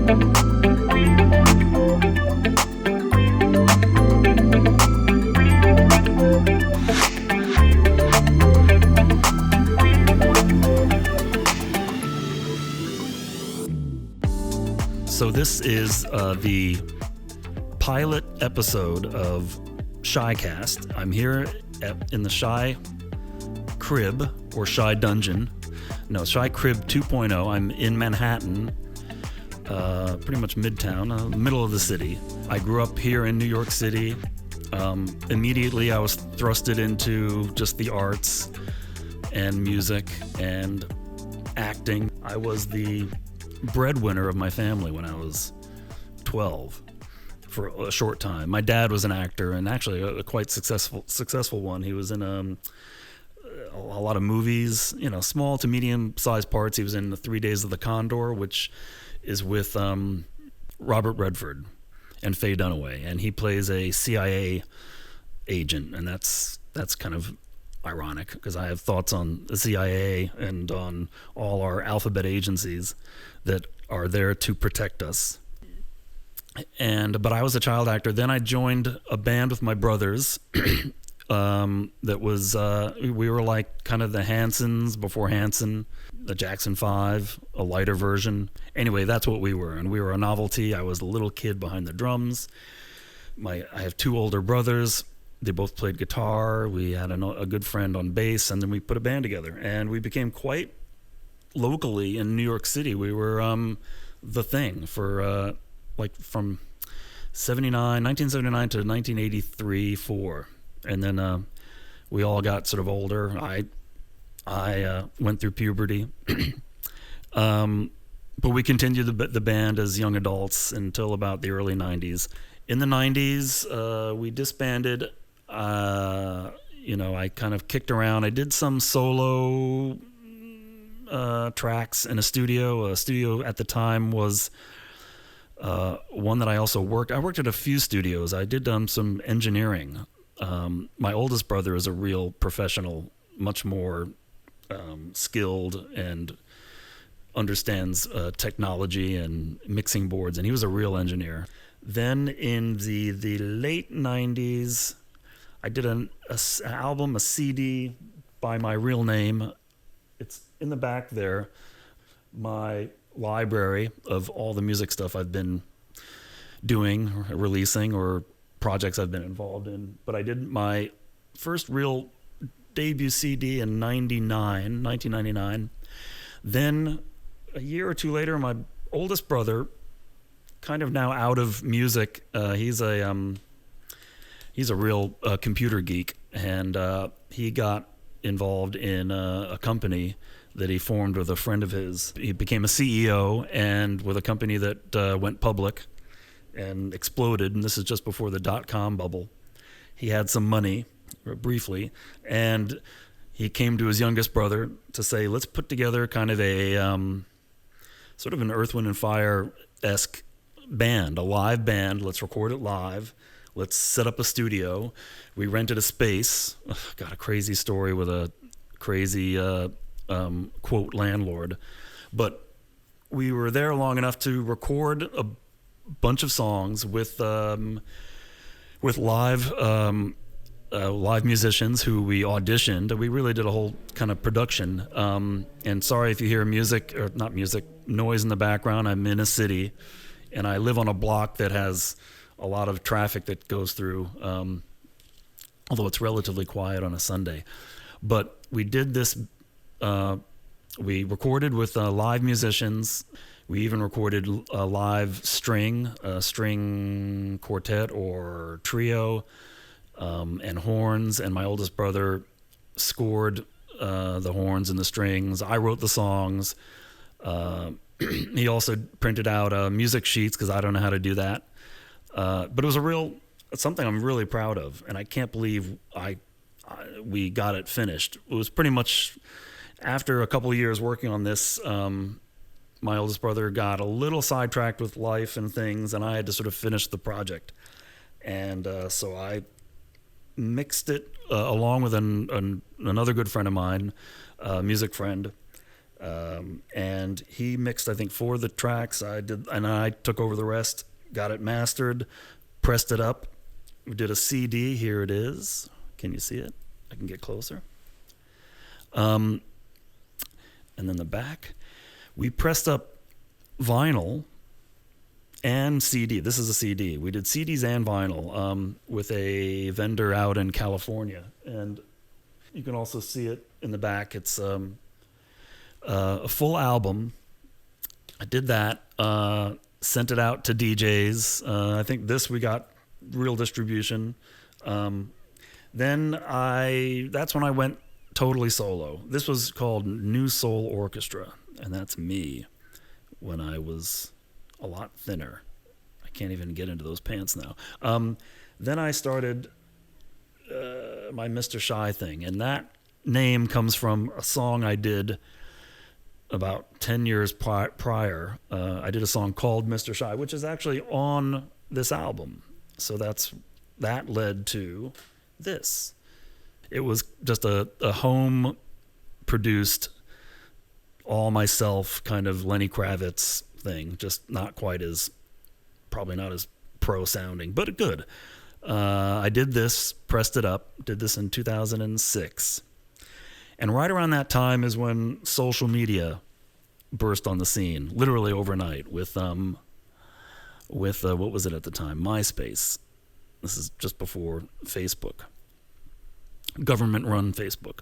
So this is the pilot episode of Shycast. I'm here in the Shy Crib, or Shy Dungeon. No, Shy Crib 2.0. I'm in Manhattan, pretty much midtown, middle of the city. I grew up here in New York City. Immediately I was thrusted into just the arts and music and acting. I was the breadwinner of my family when I was 12 for a short time. My dad was an actor, and actually a quite successful one. He was in a lot of movies, small to medium-sized parts. He was in the 3 Days of the Condor, which is with Robert Redford and Faye Dunaway, and he plays a CIA agent, and that's kind of ironic because I have thoughts on the CIA and on all our alphabet agencies that are there to protect us. But I was a child actor. Then I joined a band with my brothers that was we were like kind of the Hansons before Hanson, the Jackson 5, a lighter version. Anyway, that's what we were, and we were a novelty. I was a little kid behind the drums. I have two older brothers. They both played guitar. We had a good friend on bass, and then we put a band together, and we became quite locally in New York City. We were the thing for from 1979 to 1983, 4, and then we all got sort of older. I went through puberty, but we continued the band as young adults until about the early 90s. In the 90s, we disbanded. I kind of kicked around. I did some solo tracks in a studio. A studio at the time was one that I also worked. I worked at a few studios. I did some engineering. My oldest brother is a real professional, much more skilled and understands technology and mixing boards, and he was a real engineer. Then in the late 90s, I did an album, a CD by my real name. It's in the back there, my library of all the music stuff I've been doing, releasing, or projects I've been involved in. But I did my first real debut CD in 1999. Then a year or two later, my oldest brother, kind of now out of music, he's a real computer geek, and he got involved in a company that he formed with a friend of his. He became a CEO, and with a company that went public and exploded, and this is just before the dot-com bubble. He had some money, briefly, and he came to his youngest brother to say, let's put together kind of a sort of an Earth, Wind & Fire-esque band, a live band. Let's record it live. Let's set up a studio. We rented a space. Got a crazy story with a crazy, quote, landlord. But we were there long enough to record a bunch of songs with live musicians who we auditioned. We really did a whole kind of production. And sorry if you hear noise in the background. I'm in a city, and I live on a block that has a lot of traffic that goes through, although it's relatively quiet on a Sunday. But we did this, we recorded with live musicians. We even recorded a live string quartet or trio, and horns, and my oldest brother scored the horns and the strings. I wrote the songs. He also printed out music sheets because I don't know how to do that. But it was something I'm really proud of, and I can't believe we got it finished. It was pretty much after a couple of years working on this. My oldest brother got a little sidetracked with life and things, and I had to sort of finish the project. And so I mixed it along with another good friend of mine, a music friend. And he mixed, I think, 4 of the tracks. I took over the rest, got it mastered, pressed it up. We did a CD. Here it is. Can you see it? I can get closer. And then the back. We pressed up vinyl and CD. This is a CD. We did CDs and vinyl with a vendor out in California. And you can also see it in the back. It's a full album. I did that, sent it out to DJs. I think this we got real distribution. Then that's when I went totally solo. This was called New Soul Orchestra, and that's me when I was a lot thinner. I can't even get into those pants now. Then I started my Mr. Shy thing, and that name comes from a song I did about 10 years prior. I did a song called Mr. Shy, which is actually on this album. So that led to this. It was just a home produced, all myself kind of Lenny Kravitz thing, just probably not as pro sounding, but good. I did this, pressed it up, did this in 2006. And right around that time is when social media burst on the scene, literally overnight, with what was it at the time? MySpace. This is just before Facebook. Government-run Facebook.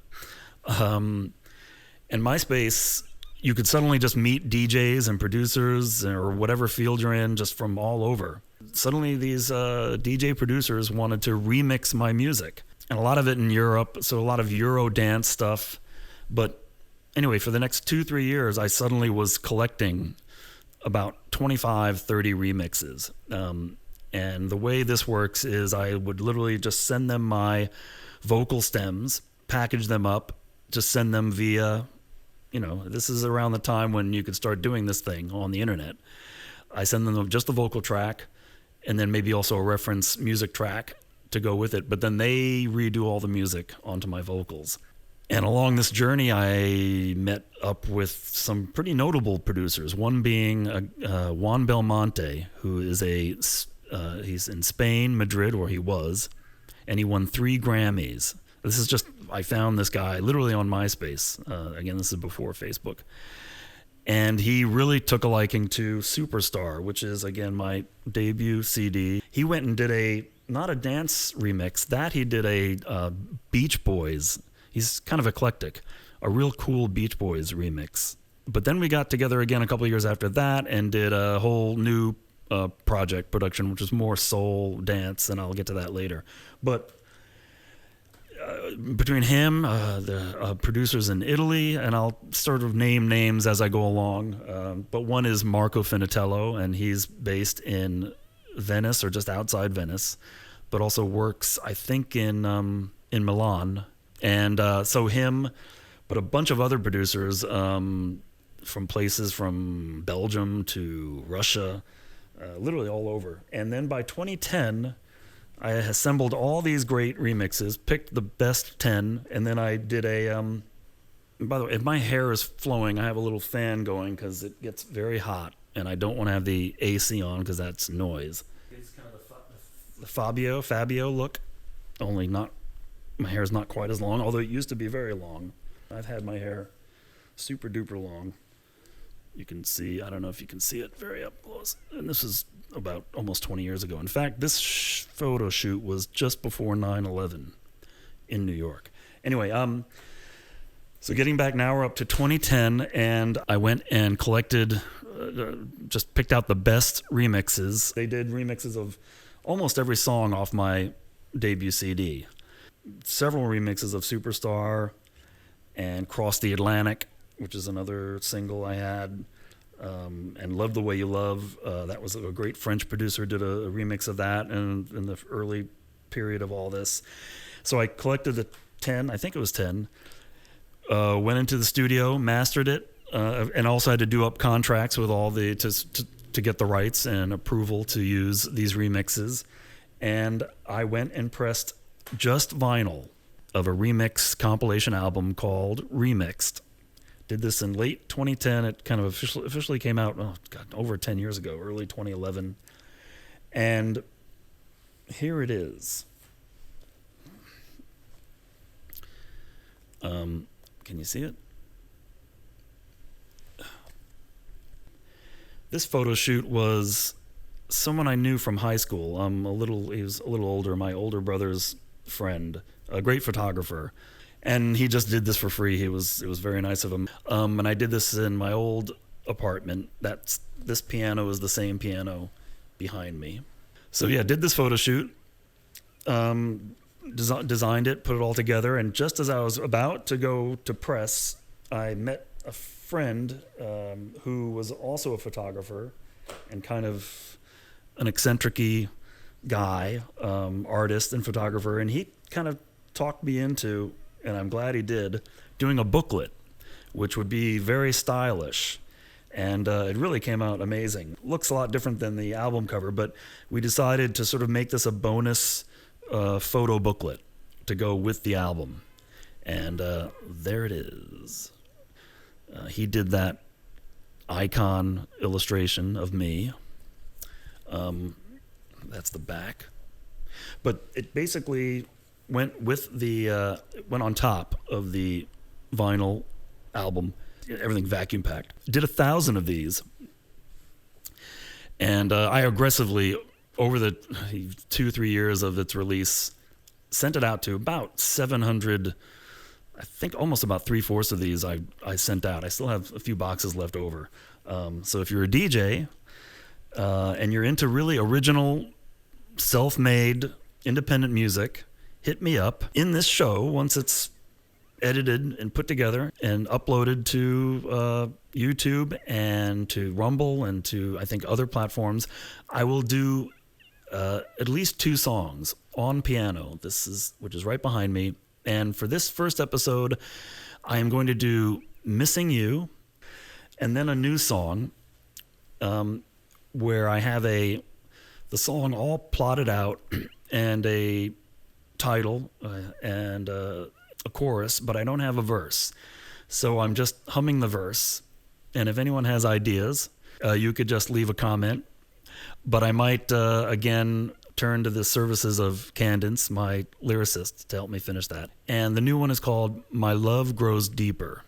And MySpace, you could suddenly just meet DJs and producers or whatever field you're in just from all over. Suddenly these DJ producers wanted to remix my music. And a lot of it in Europe, so a lot of Euro dance stuff. But anyway, for the next 2-3 years, I suddenly was collecting about 25, 30 remixes. And the way this works is I would literally just send them my vocal stems, package them up, just send them via, this is around the time when you could start doing this thing on the internet. I send them just the vocal track and then maybe also a reference music track to go with it. But then they redo all the music onto my vocals. And along this journey, I met up with some pretty notable producers, one being Juan Belmonte, who is he's in Spain, Madrid, where he was, and he won 3 Grammys. This is I found this guy literally on MySpace. Again, this is before Facebook. And he really took a liking to Superstar, which is, again, my debut CD. He went and did not a dance remix, he did a Beach Boys. He's kind of eclectic, a real cool Beach Boys remix. But then we got together again a couple of years after that and did a whole new production, which is more soul dance, and I'll get to that later. But between him, the producers in Italy, and I'll sort of name names as I go along, but one is Marco Finatello, and he's based in Venice or just outside Venice, but also works, I think, in Milan. And so him, but a bunch of other producers from places from Belgium to Russia, literally all over. And then by 2010, I assembled all these great remixes, picked the best 10, and then I did by the way, if my hair is flowing, I have a little fan going because it gets very hot, and I don't want to have the AC on because that's noise. It's kind of the Fabio look, only my hair is not quite as long, although it used to be very long. I've had my hair super duper long. You can see, I don't know if you can see it very up close. And this is about almost 20 years ago. In fact, this photo shoot was just before 9/11 in New York. Anyway, so getting back now, we're up to 2010, and I went and collected, just picked out the best remixes. They did remixes of almost every song off my debut CD. Several remixes of Superstar and Cross the Atlantic, which is another single I had, and Love the Way You Love. That was a great French producer, did a remix of that in the early period of all this. So I collected the 10, I think it was 10, went into the studio, mastered it, and also had to do up contracts with all to get the rights and approval to use these remixes. And I went and pressed just vinyl of a remix compilation album called Remixed, Did this in late 2010. It kind of officially came out, oh God, over 10 years ago, early 2011. And here it is. Can you see it? This photo shoot was someone I knew from high school. He was a little older, my older brother's friend, a great photographer. And he just did this for free. It was very nice of him. And I did this in my old apartment. This piano is the same piano behind me. So yeah, did this photo shoot, designed it, put it all together, and just as I was about to go to press, I met a friend who was also a photographer and kind of an eccentric-y guy, artist and photographer, and he kind of talked me into, and I'm glad he did, doing a booklet, which would be very stylish. And it really came out amazing. Looks a lot different than the album cover, but we decided to sort of make this a bonus photo booklet to go with the album. And there it is. He did that icon illustration of me. That's the back. But it basically went on top of the vinyl album. Everything vacuum packed. Did 1,000 of these. And I aggressively, over the 2-3 years of its release, sent it out to about 700, I think almost about 3/4 of these I sent out. I still have a few boxes left over. So if you're a DJ and you're into really original, self-made, independent music, hit me up. In this show, once it's edited and put together and uploaded to YouTube and to Rumble and to, I think, other platforms, I will do at least 2 songs on piano, which is right behind me. And for this first episode, I am going to do Missing You, and then a new song where I have the song all plotted out and a title and a chorus, but I don't have a verse. So I'm just humming the verse. And if anyone has ideas, you could just leave a comment. But I might, again, turn to the services of Candence, my lyricist, to help me finish that. And the new one is called My Love Grows Deeper.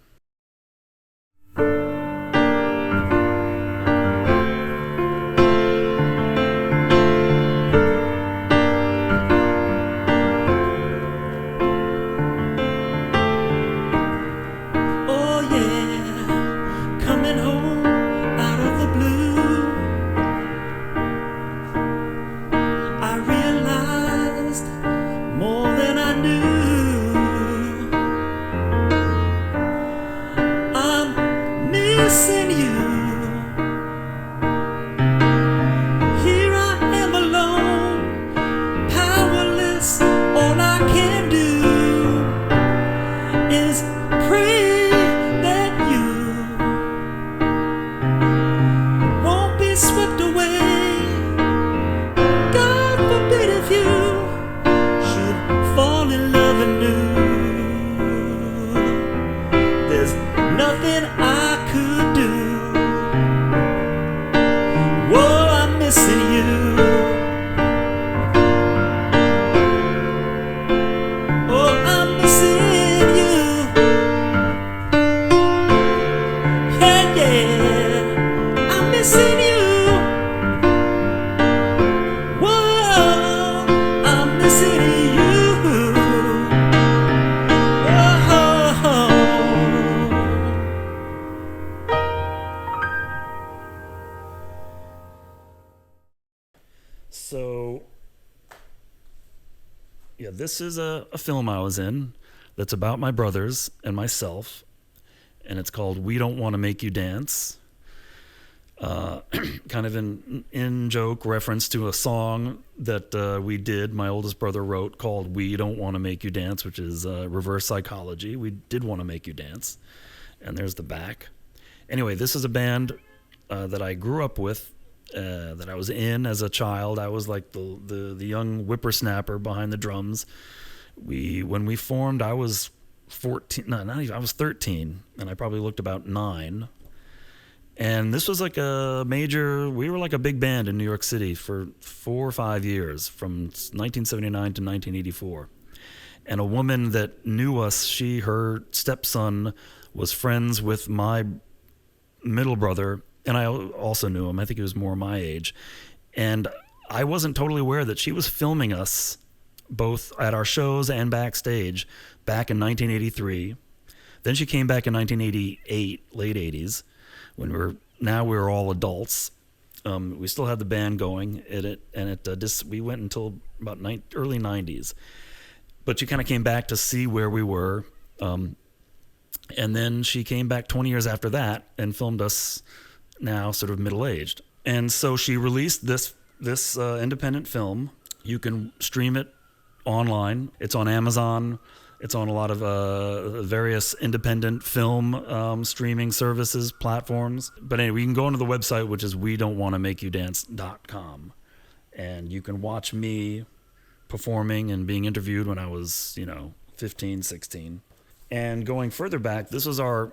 So, yeah, this is a film I was in that's about my brothers and myself, and it's called We Don't Want to Make You Dance. Kind of an in-joke reference to a song that my oldest brother wrote called We Don't Want to Make You Dance, which is reverse psychology. We did want to make you dance. And there's the back. Anyway, this is a band that I grew up with, that I was in as a child. I was like the young whippersnapper behind the drums. When we formed, I was 14. No, not even. I was 13, and I probably looked about 9. And this was like a major. We were like a big band in New York City for 4 or 5 years, from 1979 to 1984. And a woman that knew us, her stepson was friends with my middle brother, and I also knew him. I think he was more my age. And I wasn't totally aware that she was filming us both at our shows and backstage back in 1983. Then she came back in 1988, late 80s, when we were all adults. We still had the band going, we went until about early 90s. But she kind of came back to see where we were. And then she came back 20 years after that and filmed us now sort of middle-aged. And so she released this independent film. You can stream it online. It's on Amazon. It's on a lot of various independent film streaming services, platforms. But anyway, you can go onto the website, which is wedon'twannamakeyouDance.com. And you can watch me performing and being interviewed when I was, 15, 16. And going further back, this was the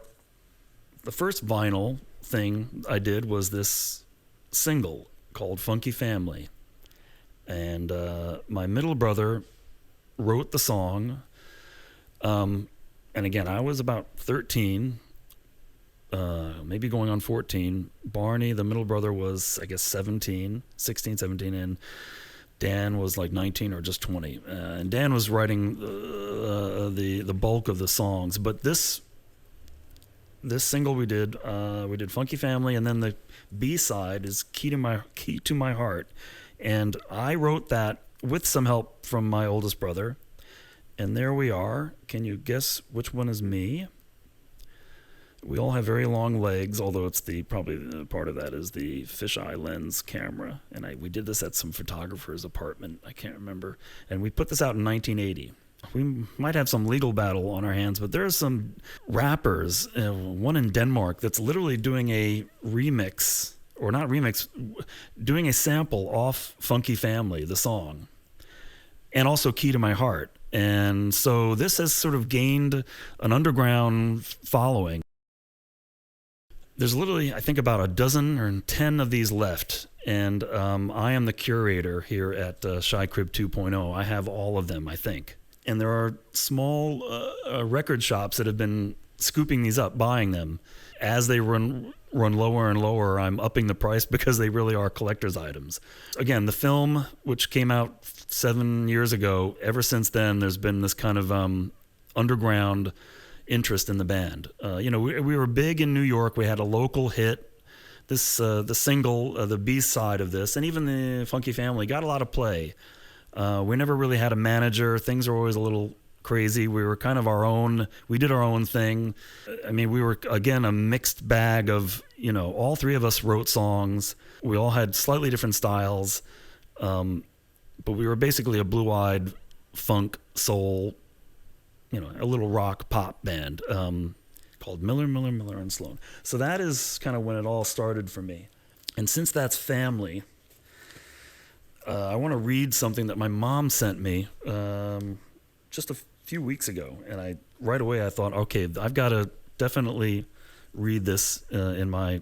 first vinyl thing I did was this single called Funky Family. And my middle brother wrote the song. And again, I was about 13, maybe going on 14. Barney, the middle brother, was, I guess, 16, 17, and Dan was like 19 or just 20. And Dan was writing the bulk of the songs. But this single we did Funky Family, and then the B-side is Key to My Heart. And I wrote that with some help from my oldest brother. And there we are. Can you guess which one is me? We all have very long legs, although it's probably part of that is the fisheye lens camera. And we did this at some photographer's apartment. I can't remember. And we put this out in 1980. We might have some legal battle on our hands, but there are some rappers, one in Denmark, that's literally doing a remix, or not remix, doing a sample off Funky Family, the song, and also Key to My Heart. And so this has sort of gained an underground following. There's literally, I think, about a dozen or 10 of these left. And I am the curator here at Shy Crib 2.0. I have all of them, I think. And there are small record shops that have been scooping these up, buying them. As they run lower and lower, I'm upping the price because they really are collector's items. Again, the film, which came out 7 years ago, ever since then, there's been this kind of underground interest in the band. We were big in New York. We had a local hit. The single, the B-side of this, and even the Funky Family got a lot of play. We never really had a manager. Things were always a little crazy. We were kind of we did our own thing. I mean, we were, again, a mixed bag of, all three of us wrote songs. We all had slightly different styles. But we were basically a blue-eyed funk, soul, a little rock pop band called Miller, and Sloan. So that is kind of when it all started for me. And since that's family, I want to read something that my mom sent me just a few weeks ago. And right away I thought, okay, I've got to definitely read this in my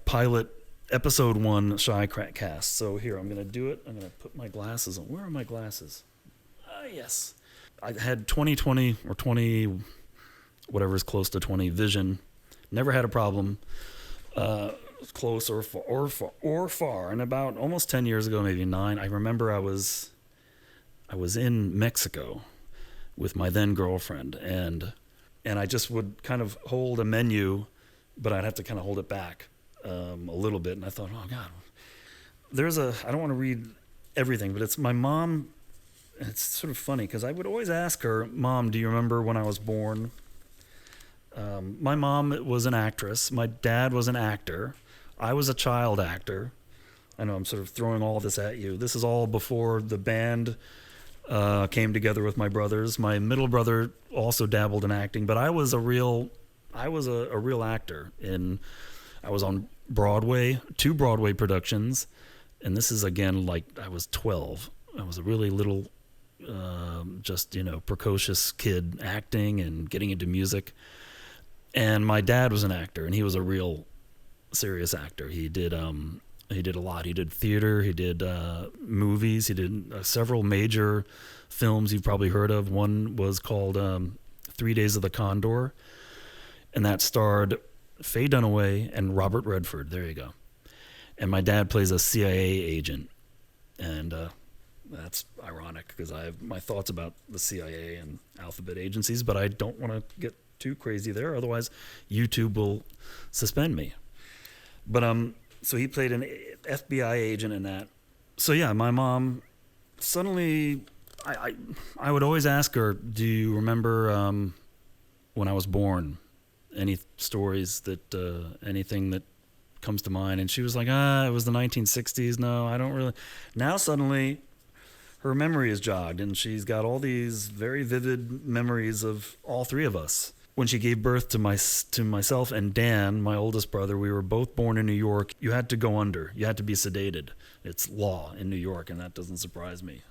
pilot episode 1 Shy Crack Cast. So here, I'm going to do it. I'm going to put my glasses on. Where are my glasses? Yes. I had 20/20 or 20, whatever is close to 20 vision. Never had a problem. Close or far. And about almost 10 years ago, maybe 9, I remember I was in Mexico with my then girlfriend, and I just would kind of hold a menu, but I'd have to kind of hold it back a little bit. And I thought, oh God, I don't want to read everything, but it's my mom. It's sort of funny because I would always ask her, Mom, do you remember when I was born? My mom was an actress. My dad was an actor. I was a child actor. I know I'm sort of throwing all this at you. This is all before the band came together with my brothers. My middle brother also dabbled in acting, but I was a real actor. I was on Broadway, 2 Broadway productions, and this is again like I was 12. I was a really little just, precocious kid acting and getting into music. And my dad was an actor, and he was a real serious actor. He did a lot. He did theater. He did movies. He did several major films you've probably heard of. One was called 3 Days of the Condor, and that starred Faye Dunaway and Robert Redford. There you go. And my dad plays a CIA agent, and that's ironic because I have my thoughts about the CIA and alphabet agencies, but I don't want to get too crazy there. Otherwise, YouTube will suspend me. But so he played an FBI agent in that. So yeah, my mom suddenly, I would always ask her, do you remember when I was born? Any stories that, anything that comes to mind? And she was like, it was the 1960s. No, I don't really. Now suddenly her memory is jogged, and she's got all these very vivid memories of all three of us. When she gave birth to myself and Dan, my oldest brother, we were both born in New York. You had to go under. You had to be sedated. It's law in New York, and that doesn't surprise me.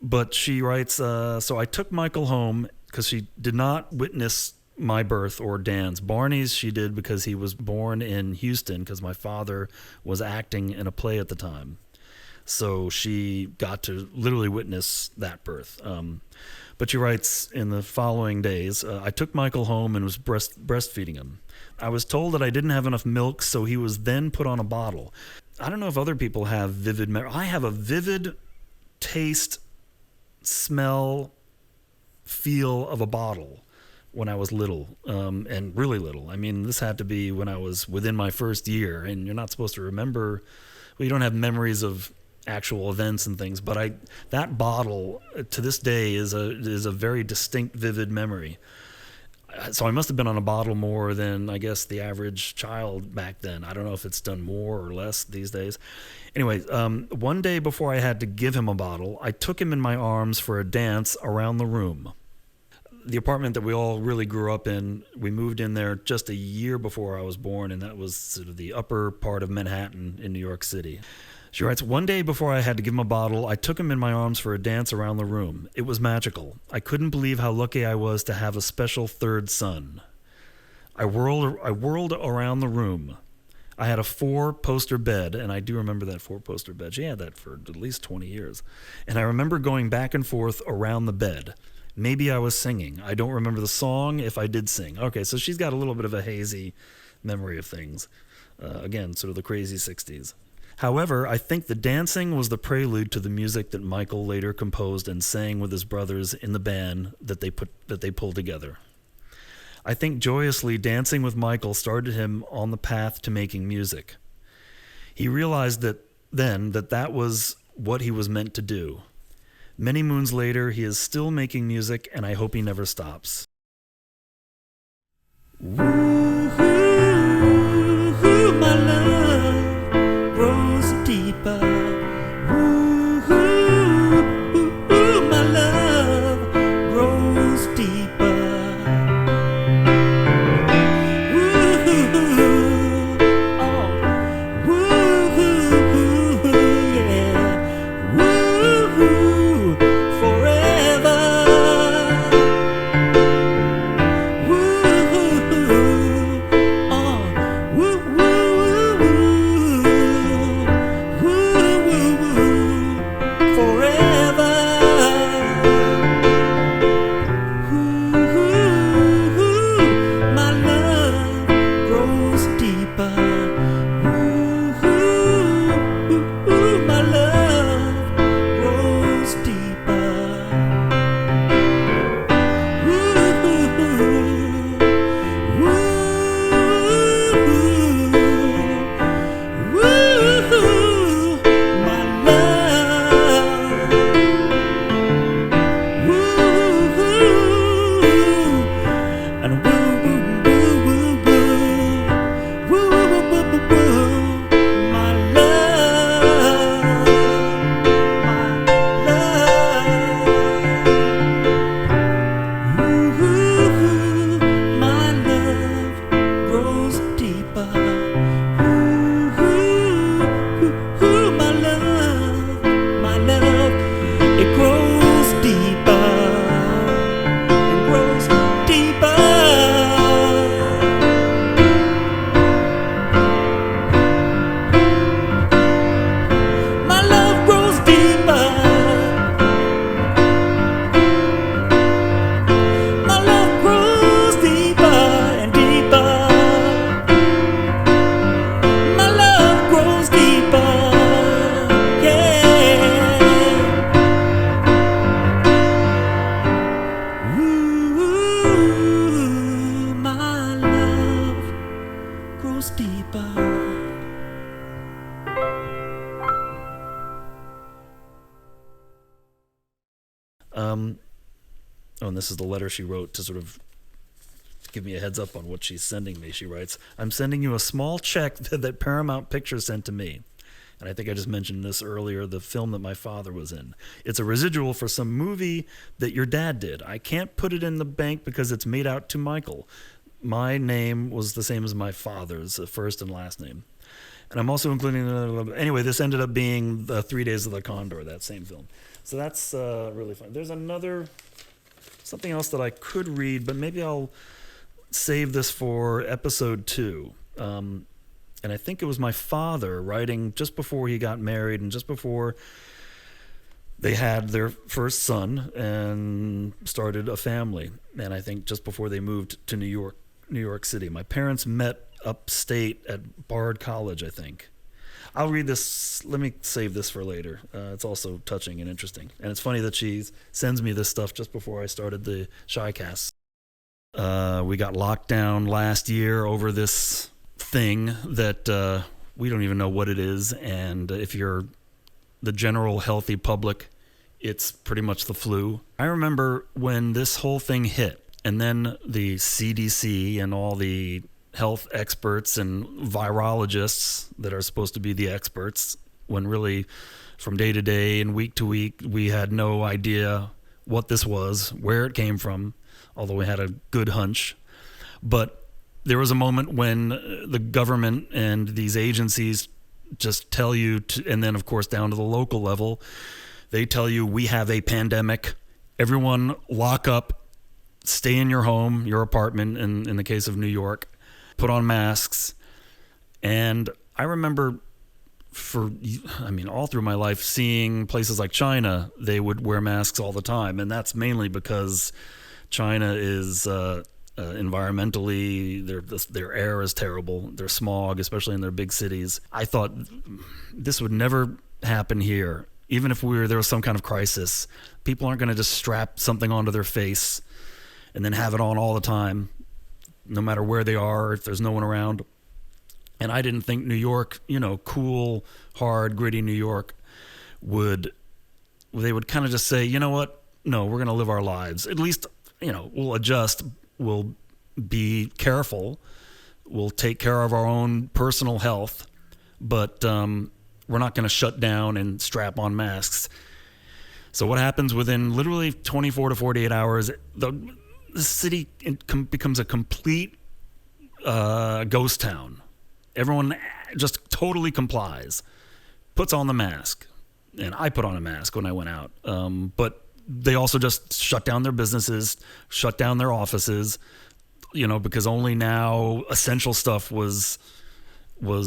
But she writes, so I took Michael home because she did not witness my birth or Dan's. Barney's she did because he was born in Houston because my father was acting in a play at the time. So she got to literally witness that birth. But she writes, in the following days, I took Michael home and was breastfeeding him. I was told that I didn't have enough milk, so he was then put on a bottle. I don't know if other people have vivid memory. I have a vivid taste, smell, feel of a bottle when I was little, and really little. I mean, this had to be when I was within my first year, and you're not supposed to remember. Well, you don't have memories of actual events and things, but that bottle to this day is a very distinct, vivid memory. So I must have been on a bottle more than I guess the average child back then. I don't know if it's done more or less these days. Anyway, one day before I had to give him a bottle, I took him in my arms for a dance around the room. The apartment that we all really grew up in, we moved in there just a year before I was born, and that was sort of the upper part of Manhattan in New York City. She writes, one day before I had to give him a bottle, I took him in my arms for a dance around the room. It was magical. I couldn't believe how lucky I was to have a special third son. I whirled around the room. I had a 4-poster bed, and I do remember that 4-poster bed. She had that for at least 20 years. And I remember going back and forth around the bed. Maybe I was singing. I don't remember the song if I did sing. Okay, so she's got a little bit of a hazy memory of things. Again, sort of the crazy 60s. However, I think the dancing was the prelude to the music that Michael later composed and sang with his brothers in the band that they pulled together. I think joyously dancing with Michael started him on the path to making music. He realized that was what he was meant to do. Many moons later, he is still making music, and I hope he never stops. Woo-hoo, my love grows deeper. Woo-hoo, my love grows deeper. Woo-hoo, oh, woo-hoo, yeah. Woo-hoo, forever. Woo-hoo. goes deeper. Oh, and this is the letter she wrote to sort of give me a heads up on what she's sending me. She writes, "I'm sending you a small check that Paramount Pictures sent to me." And I think I just mentioned this earlier, the film that my father was in. "It's a residual for some movie that your dad did. I can't put it in the bank because it's made out to Michael. My name was the same as my father's, first and last name. And I'm also including, anyway, this ended up being the 3 Days of the Condor, that same film. So that's really fun. There's something else that I could read, but maybe I'll save this for episode 2. And I think it was my father writing just before he got married and just before they had their first son and started a family. And I think just before they moved to New York City. My parents met upstate at Bard College, I think. I'll read this. Let me save this for later. It's also touching and interesting. And it's funny that she sends me this stuff just before I started the Shycast. We got locked down last year over this thing that we don't even know what it is. And if you're the general healthy public, it's pretty much the flu. I remember when this whole thing hit, and then the CDC and all the health experts and virologists that are supposed to be the experts, when really from day to day and week to week, we had no idea what this was, where it came from, although we had a good hunch. But there was a moment when the government and these agencies just tell you, and then of course down to the local level, they tell you we have a pandemic. Everyone lock up, stay in your home, your apartment, in the case of New York, put on masks. And I remember all through my life seeing places like China, they would wear masks all the time. And that's mainly because China is environmentally, their air is terrible. Their smog, especially in their big cities. I thought this would never happen here. Even if there was some kind of crisis, people aren't going to just strap something onto their face and then have it on all the time, no matter where they are, if there's no one around. And I didn't think New York, cool, hard, gritty New York they would kind of just say, you know what? No, we're going to live our lives. At least, we'll adjust. We'll be careful. We'll take care of our own personal health. But we're not going to shut down and strap on masks. So what happens within literally 24 to 48 hours, the city becomes a complete ghost town. Everyone just totally complies, puts on the mask. And I put on a mask when I went out. But they also just shut down their businesses, shut down their offices, because only now essential stuff was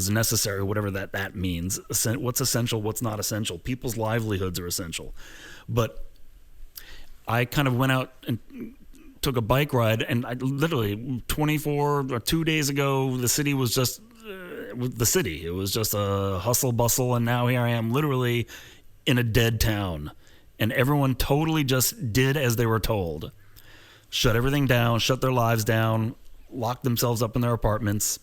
necessary, whatever that means. What's essential, what's not essential. People's livelihoods are essential. But I kind of went out and took a bike ride, and I literally 24 or 2 days ago, the city was just the city. It was just a hustle bustle, and now here I am literally in a dead town. And everyone totally just did as they were told. Shut everything down, shut their lives down, locked themselves up in their apartments,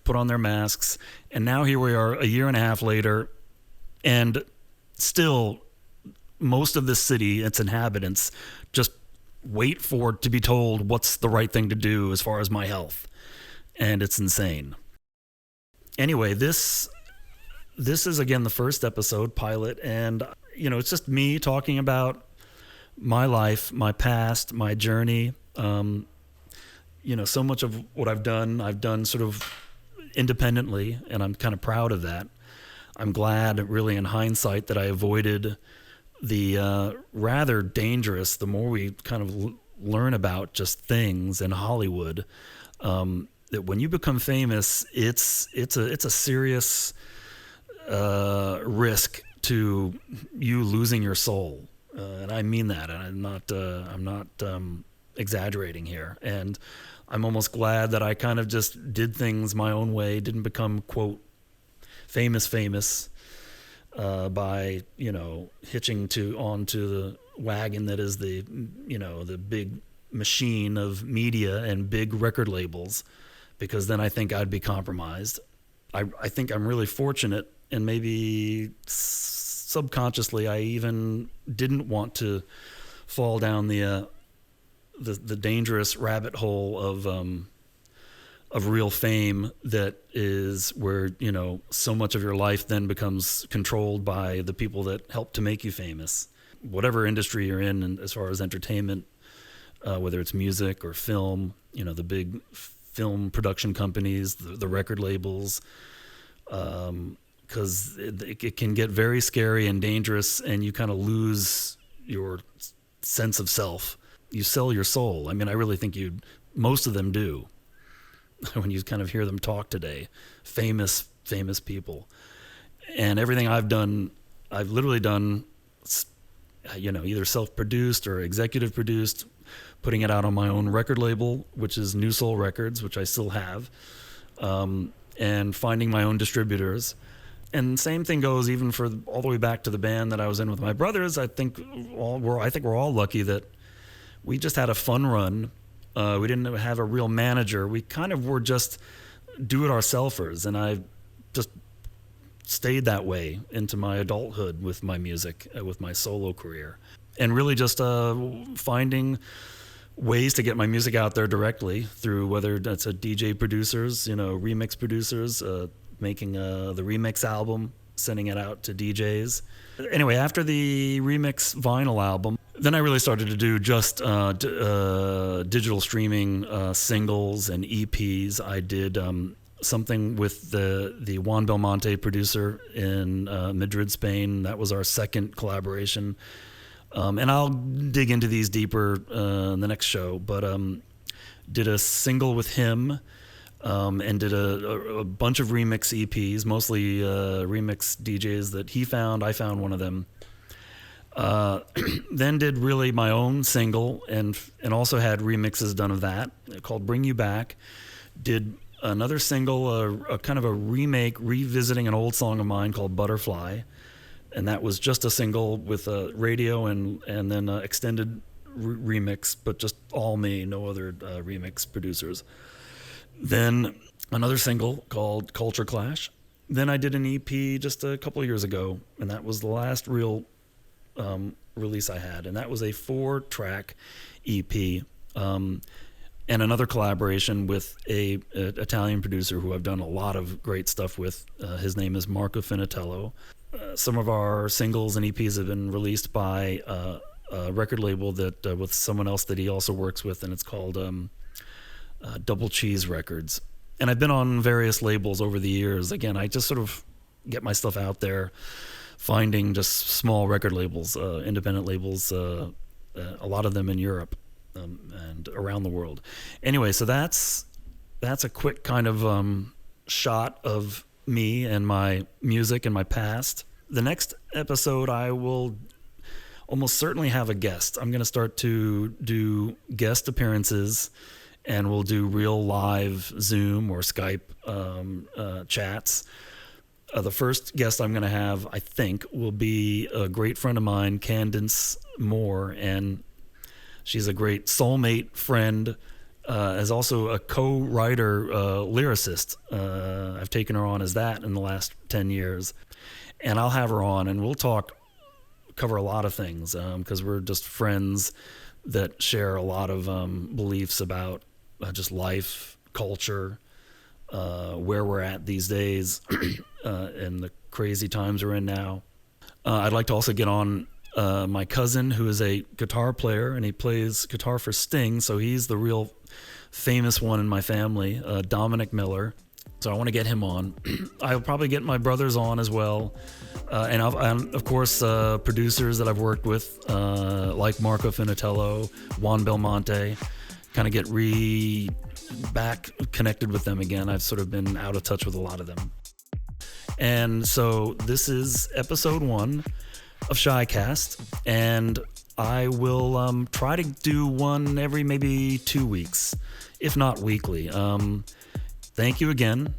put on their masks. And now here we are a year and a half later, and still most of this city, its inhabitants, just wait for to be told what's the right thing to do as far as my health. And it's insane. Anyway, this is again the first episode, pilot, and it's just me talking about my life, my past, my journey. So much of what I've done sort of independently, and I'm kind of proud of that. I'm glad, really, in hindsight, that I avoided the rather dangerous, the more we kind of learn about just things in Hollywood, that when you become famous, it's a serious risk to you losing your soul, and I mean that. And I'm not exaggerating here. And I'm almost glad that I kind of just did things my own way, didn't become quote famous by hitching onto the wagon that is the big machine of media and big record labels. because then I think I'd be compromised. I think I'm really fortunate, and maybe subconsciously I even didn't want to fall down the dangerous rabbit hole of real fame, that is where, you know, so much of your life then becomes controlled by the people that help to make you famous. Whatever industry you're in, and as far as entertainment, whether it's music or film, you know, the big film production companies, the record labels, because it can get very scary and dangerous, and you kind of lose your sense of self. You sell your soul. I mean, I really think most of them do. When you kind of hear them talk today, famous people. And everything I've done, I've literally done, you know, either self-produced or executive produced, putting it out on my own record label, which is New Soul Records, which I still have, and finding my own distributors. And same thing goes even for all the way back to the band that I was in with my brothers. I think we're all lucky that we just had a fun run. We didn't have a real manager. We kind of were just do-it-ourselfers, and I just stayed that way into my adulthood with my music, with my solo career, and really just finding ways to get my music out there directly through, whether that's a DJ producers, you know, remix producers, making the remix album, sending it out to DJs. Anyway, after the remix vinyl album, then I really started to do just digital streaming singles and EPs. I did something with the Juan Belmonte producer in Madrid, Spain. That was our second collaboration. And I'll dig into these deeper in the next show. But did a single with him, and did a bunch of remix EPs, mostly remix DJs that he found. I found one of them. Then did really my own single, and also had remixes done of that, called Bring You Back. Did another single, a kind of a remake, revisiting an old song of mine called Butterfly, and that was just a single with a radio and then extended remix, but just all me, no other remix producers. Then another single called Culture Clash. Then I did an EP just a couple of years ago, and that was the last real release I had, and that was a 4-track EP, and another collaboration with a Italian producer who I've done a lot of great stuff with. His name is Marco Finatello. Some of our singles and EPs have been released by a record label that with someone else that he also works with, and it's called Double Cheese Records. And I've been on various labels over the years. Again, I just sort of get my stuff out there, finding just small record labels, independent labels, a lot of them in Europe and around the world. Anyway, so that's a quick kind of shot of me and my music and my past. The next episode, I will almost certainly have a guest. I'm going to start to do guest appearances, and we'll do real live Zoom or Skype chats. The first guest I'm going to have, I think, will be a great friend of mine, Candace Moore, and she's a great soulmate friend, as also a co-writer, lyricist. I've taken her on as that in the last 10 years. And I'll have her on, and we'll cover a lot of things, because we're just friends that share a lot of beliefs about just life, culture, where we're at these days, and the crazy times we're in now. I'd like to also get on my cousin, who is a guitar player, and he plays guitar for Sting, so he's the real famous one in my family, Dominic Miller. So I want to get him on. I'll probably get my brothers on as well. And of course, producers that I've worked with, like Marco Finatello, Juan Belmonte, kind of get back connected with them again. I've sort of been out of touch with a lot of them. And so this is episode 1 of Shycast, and I will try to do one every maybe 2 weeks, if not weekly. Thank you again.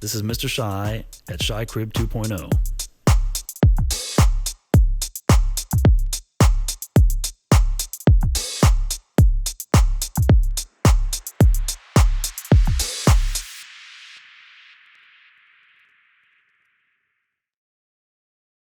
This is Mr. Shy at Shy Crib 2.0.